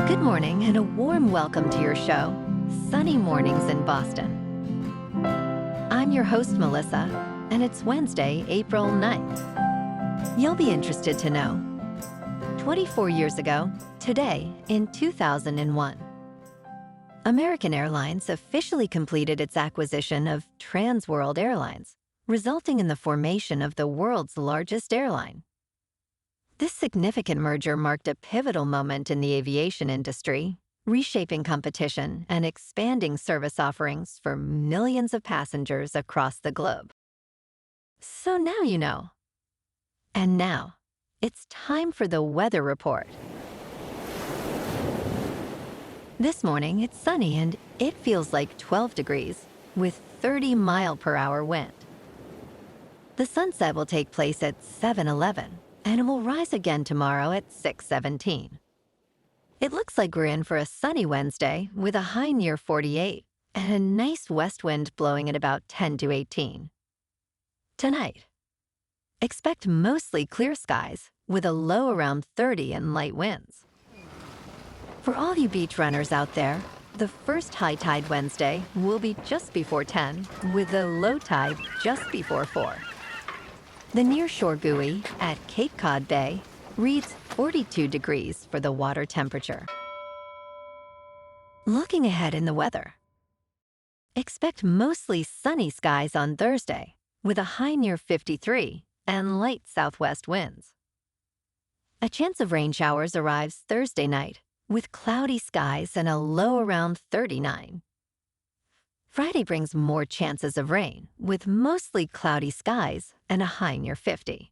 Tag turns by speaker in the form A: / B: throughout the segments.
A: Good morning and a warm welcome to your show, Sunny Mornings in Boston. I'm your host, Melissa, and it's Wednesday, April 9th. You'll be interested to know. 24 years ago, today, in 2001, American Airlines officially completed its acquisition of Trans World Airlines, resulting in the formation of the world's largest airline. This significant merger marked a pivotal moment in the aviation industry, reshaping competition and expanding service offerings for millions of passengers across the globe. So now you know. And now, it's time for the weather report. This morning, it's sunny and it feels like 12 degrees with 30-mile-per-hour wind. The sunset will take place at 7:11. And it will rise again tomorrow at 6:17. It looks like we're in for a sunny Wednesday with a high near 48 and a nice west wind blowing at about 10 to 18. Tonight, expect mostly clear skies with a low around 30 and light winds. For all you beach runners out there, the first high tide Wednesday will be just before 10 with the low tide just before 4. The nearshore buoy at Cape Cod Bay reads 42 degrees for the water temperature. Looking ahead in the weather, expect mostly sunny skies on Thursday with a high near 53 and light southwest winds. A chance of rain showers arrives Thursday night with cloudy skies and a low around 39. Friday brings more chances of rain, with mostly cloudy skies and a high near 50.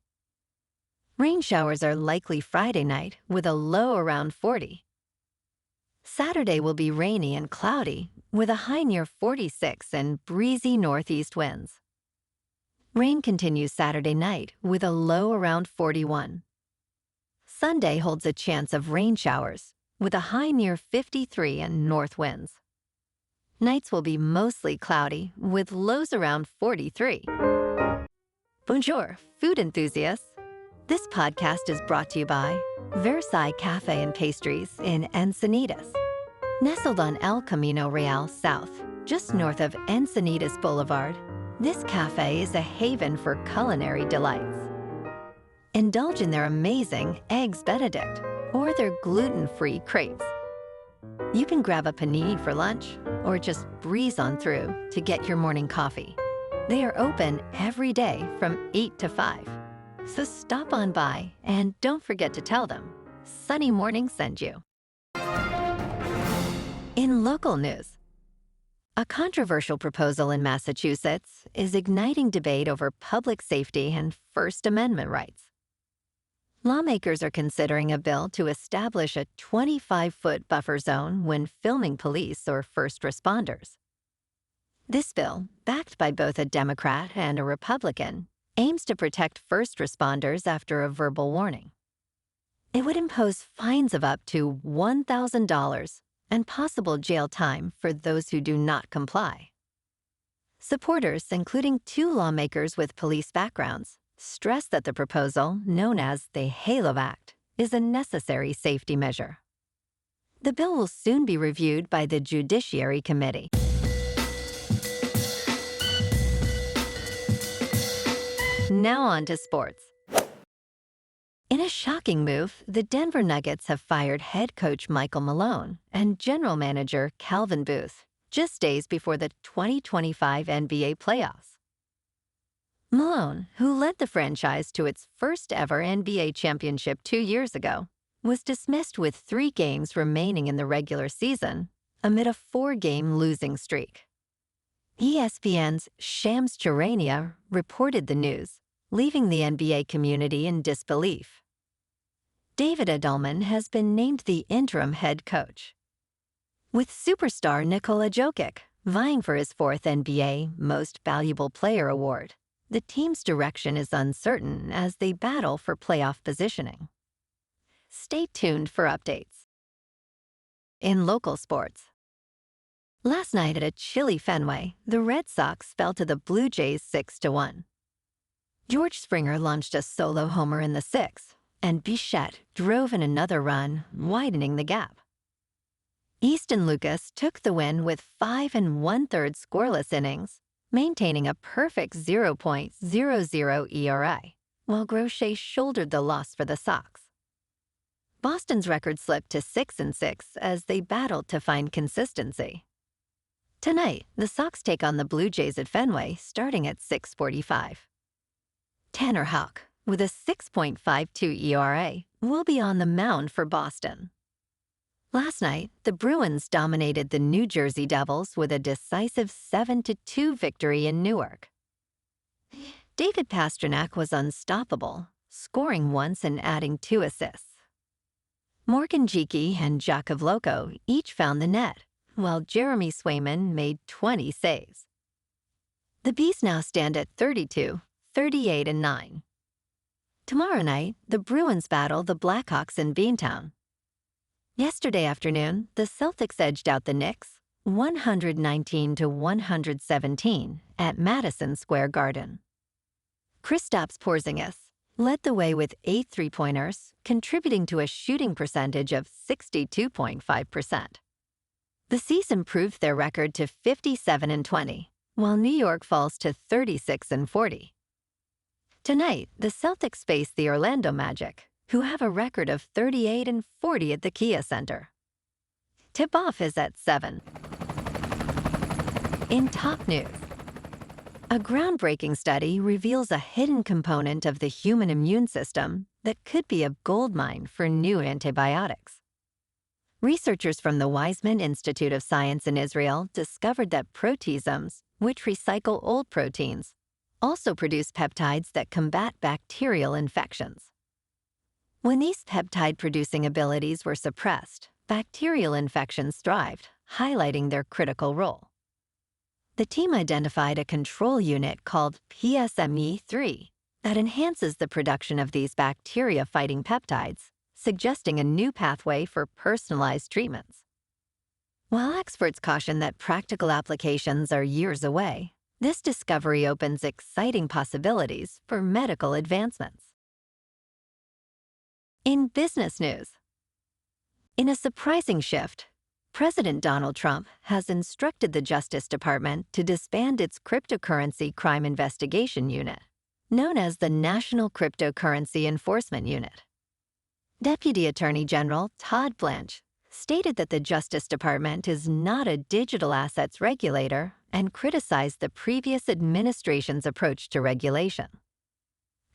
A: Rain showers are likely Friday night, with a low around 40. Saturday will be rainy and cloudy, with a high near 46 and breezy northeast winds. Rain continues Saturday night, with a low around 41. Sunday holds a chance of rain showers, with a high near 53 and north winds. Nights will be mostly cloudy, with lows around 43. Bonjour, food enthusiasts. This podcast is brought to you by Versailles Cafe and Pastries in Encinitas. Nestled on El Camino Real South, just north of Encinitas Boulevard, this cafe is a haven for culinary delights. Indulge in their amazing Eggs Benedict or their gluten-free crepes. You can grab a panini for lunch or just breeze on through to get your morning coffee. They are open every day from 8 to 5. So stop on by and don't forget to tell them Sunny Morning sent you. In local news, a controversial proposal in Massachusetts is igniting debate over public safety and First Amendment rights. Lawmakers are considering a bill to establish a 25-foot buffer zone when filming police or first responders. This bill, backed by both a Democrat and a Republican, aims to protect first responders after a verbal warning. It would impose fines of up to $1,000 and possible jail time for those who do not comply. Supporters, including 2 lawmakers with police backgrounds, stress that the proposal, known as the HALO Act, is a necessary safety measure. The bill will soon be reviewed by the Judiciary Committee. Now on to sports. In a shocking move, the Denver Nuggets have fired head coach Michael Malone and general manager Calvin Booth just days before the 2025 NBA playoffs. Malone, who led the franchise to its first ever NBA championship 2 years ago, was dismissed with 3 games remaining in the regular season amid a 4-game losing streak. ESPN's Shams Charania reported the news, leaving the NBA community in disbelief. David Adelman has been named the interim head coach. With superstar Nikola Jokic vying for his 4th NBA Most Valuable Player award, the team's direction is uncertain as they battle for playoff positioning. Stay tuned for updates. In local sports, last night at a chilly Fenway, the Red Sox fell to the Blue Jays 6-1. George Springer launched a solo homer in the 6th, and Bichette drove in another run, widening the gap. Easton Lucas took the win with 5 1/3 scoreless innings, maintaining a perfect 0.00 ERA, while Groce shouldered the loss for the Sox. Boston's record slipped to 6-6 as they battled to find consistency. Tonight, the Sox take on the Blue Jays at Fenway starting at 6:45. Tanner Houck, with a 6.52 ERA, will be on the mound for Boston. Last night, the Bruins dominated the New Jersey Devils with a decisive 7-2 victory in Newark. David Pastrnak was unstoppable, scoring once and adding 2 assists. Morgan Geekie and Jakub Loko each found the net, while Jeremy Swayman made 20 saves. The Bees now stand at 32, 38, and 9. Tomorrow night, the Bruins battle the Blackhawks in Beantown. Yesterday afternoon, the Celtics edged out the Knicks 119-117 at Madison Square Garden. Kristaps Porzingis led the way with 8 three-pointers, contributing to a shooting percentage of 62.5%. The Seas improved their record to 57-20, while New York falls to 36-40. Tonight, the Celtics face the Orlando Magic, who have a record of 38-40 at the Kia Center. Tip-off is at 7. In top news, a groundbreaking study reveals a hidden component of the human immune system that could be a goldmine for new antibiotics. Researchers from the Weizmann Institute of Science in Israel discovered that proteasomes, which recycle old proteins, also produce peptides that combat bacterial infections. When these peptide-producing abilities were suppressed, bacterial infections thrived, highlighting their critical role. The team identified a control unit called PSME3 that enhances the production of these bacteria-fighting peptides, suggesting a new pathway for personalized treatments. While experts caution that practical applications are years away, this discovery opens exciting possibilities for medical advancements. In business news, in a surprising shift, President Donald Trump has instructed the Justice Department to disband its cryptocurrency crime investigation unit, known as the National Cryptocurrency Enforcement Unit. Deputy Attorney General Todd Blanche stated that the Justice Department is not a digital assets regulator and criticized the previous administration's approach to regulation.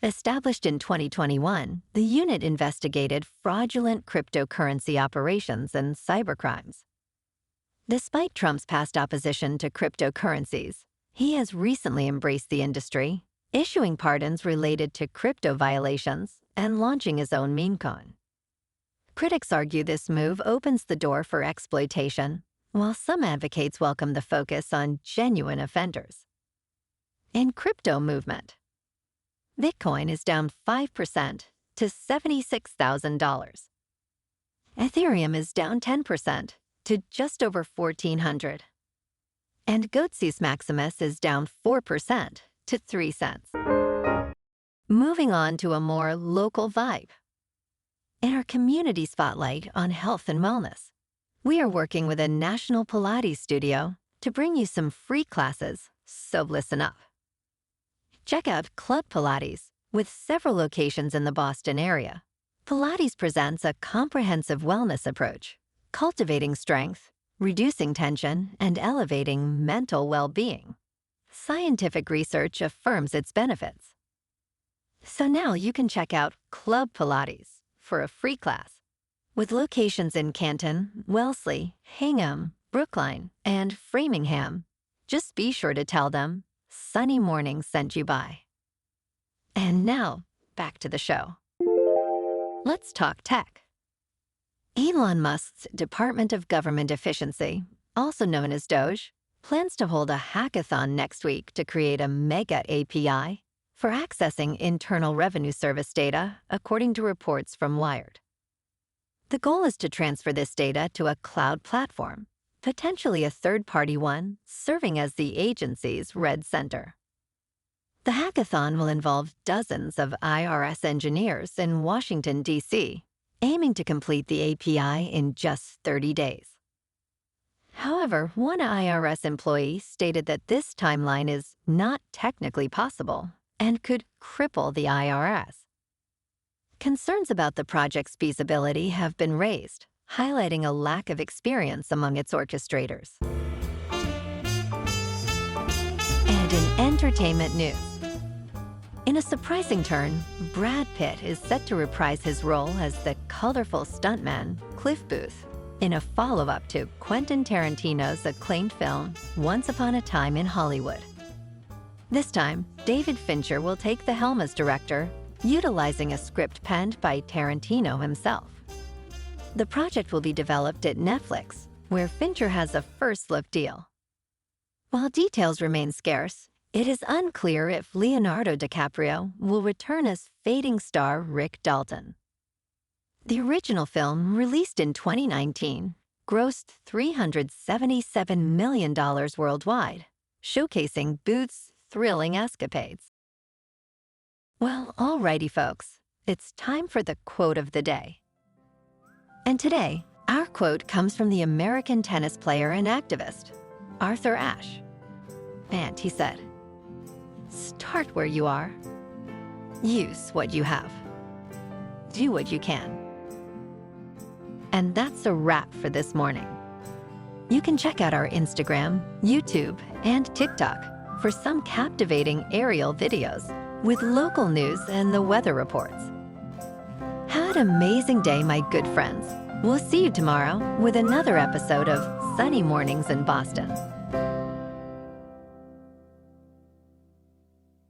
A: Established in 2021, the unit investigated fraudulent cryptocurrency operations and cybercrimes. Despite Trump's past opposition to cryptocurrencies, he has recently embraced the industry, issuing pardons related to crypto violations and launching his own meme coin. Critics argue this move opens the door for exploitation, while some advocates welcome the focus on genuine offenders. In crypto movement, Bitcoin is down 5% to $76,000. Ethereum is down 10% to just over $1,400. And Goatsis Maximus is down 4% to 3 cents. Moving on to a more local vibe. In our community spotlight on health and wellness, we are working with a national Pilates studio to bring you some free classes, so listen up. Check out Club Pilates, with several locations in the Boston area. Pilates presents a comprehensive wellness approach, cultivating strength, reducing tension, and elevating mental well-being. Scientific research affirms its benefits. So now you can check out Club Pilates for a free class. With locations in Canton, Wellesley, Hingham, Brookline, and Framingham, just be sure to tell them Sunny Morning sent you by. And now, back to the show. Let's talk tech. Elon Musk's Department of Government Efficiency, also known as DOGE, plans to hold a hackathon next week to create a mega API for accessing Internal Revenue Service data, according to reports from Wired. The goal is to transfer this data to a cloud platform, potentially a third-party one, serving as the agency's red center. The hackathon will involve dozens of IRS engineers in Washington, D.C., aiming to complete the API in just 30 days. However, one IRS employee stated that this timeline is not technically possible and could cripple the IRS. Concerns about the project's feasibility have been raised, highlighting a lack of experience among its orchestrators. And in entertainment news, in a surprising turn, Brad Pitt is set to reprise his role as the colorful stuntman Cliff Booth in a follow-up to Quentin Tarantino's acclaimed film Once Upon a Time in Hollywood. This time, David Fincher will take the helm as director, utilizing a script penned by Tarantino himself. The project will be developed at Netflix, where Fincher has a first-look deal. While details remain scarce, it is unclear if Leonardo DiCaprio will return as fading star Rick Dalton. The original film, released in 2019, grossed $377 million worldwide, showcasing Booth's thrilling escapades. Well, alrighty folks, it's time for the quote of the day. And today, our quote comes from the American tennis player and activist, Arthur Ashe. And he said, "Start where you are. Use what you have. Do what you can." And that's a wrap for this morning. You can check out our Instagram, YouTube, and TikTok for some captivating aerial videos with local news and the weather reports. Have an amazing day, my good friends. We'll see you tomorrow with another episode of Sunny Mornings in Boston.